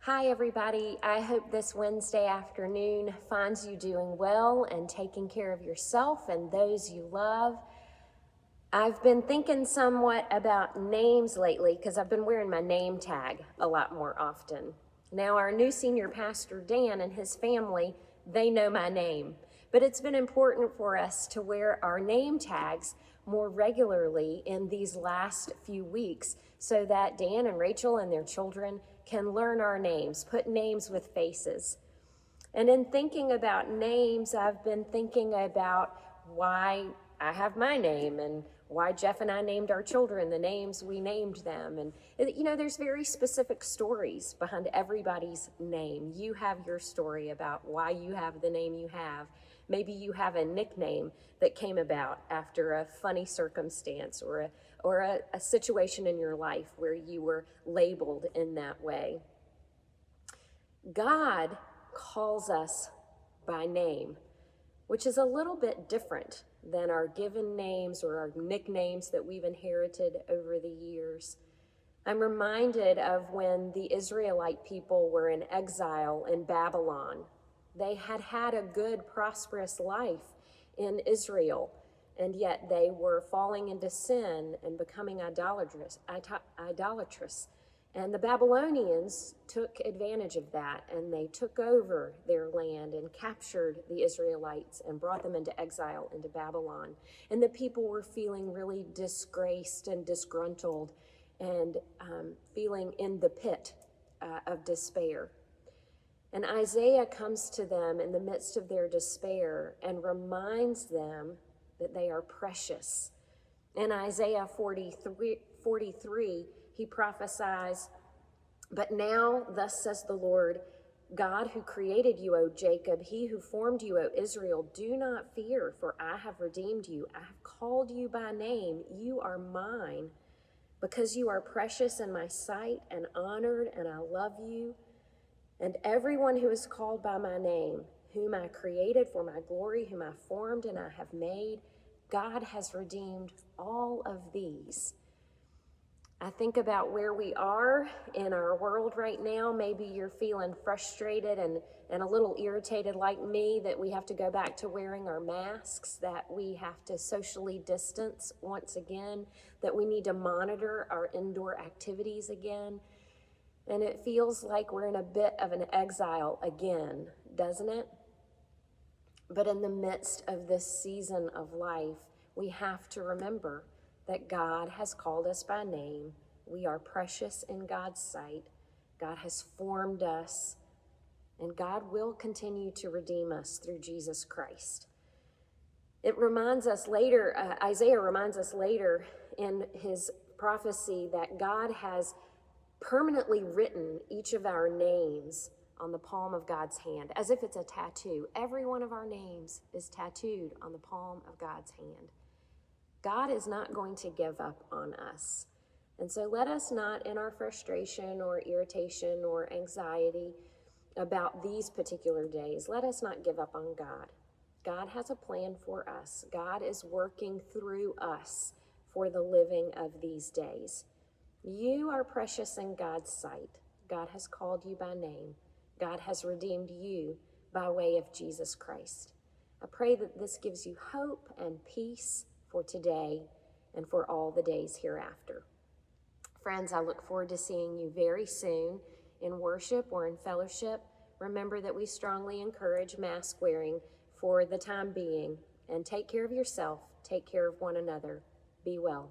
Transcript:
Hi, everybody. I hope this Wednesday afternoon finds you doing well and taking care of yourself and those you love. I've been thinking somewhat about names lately because I've been wearing my name tag a lot more often. Now, our new senior pastor, Dan, and his family, they know my name, but it's been important for us to wear our name tags more regularly in these last few weeks so that Dan and Rachel and their children can learn our names, put names with faces. And in thinking about names, I've been thinking about why I have my name and why Jeff and I named our children the names we named them. And, there's very specific stories behind everybody's name. You have your story about why you have the name you have. Maybe you have a nickname that came about after a funny circumstance or a situation in your life where you were labeled in that way. God calls us by name, which is a little bit different than our given names or our nicknames that we've inherited over the years. I'm reminded of when the Israelite people were in exile in Babylon. They had had a good, prosperous life in Israel, and yet they were falling into sin and becoming idolatrous. And the Babylonians took advantage of that, and they took over their land and captured the Israelites and brought them into exile into Babylon. And the people were feeling really disgraced and disgruntled and feeling in the pit of despair. And Isaiah comes to them in the midst of their despair and reminds them that they are precious. In Isaiah 43, he prophesies, "But now, thus says the Lord, God who created you, O Jacob, he who formed you, O Israel, do not fear, for I have redeemed you. I have called you by name. You are mine. Because you are precious in my sight and honored, and I love you. And everyone who is called by my name, whom I created for my glory, whom I formed and I have made, God has redeemed all of these." I think about where we are in our world right now. Maybe you're feeling frustrated and a little irritated like me that we have to go back to wearing our masks, that we have to socially distance once again, that we need to monitor our indoor activities again. And it feels like we're in a bit of an exile again, doesn't it? But in the midst of this season of life, we have to remember that God has called us by name. We are precious in God's sight. God has formed us, and God will continue to redeem us through Jesus Christ. It reminds us later, Isaiah reminds us later in his prophecy that God has permanently written each of our names on the palm of God's hand, as if it's a tattoo. Every one of our names is tattooed on the palm of God's hand. God is not going to give up on us. And so let us not, in our frustration or irritation or anxiety about these particular days, let us not give up on God. God has a plan for us. God is working through us for the living of these days. You are precious in God's sight. God has called you by name. God has redeemed you by way of Jesus Christ. I pray that this gives you hope and peace for today and for all the days hereafter. Friends, I look forward to seeing you very soon in worship or in fellowship. Remember that we strongly encourage mask wearing for the time being, and take care of yourself, take care of one another. Be well.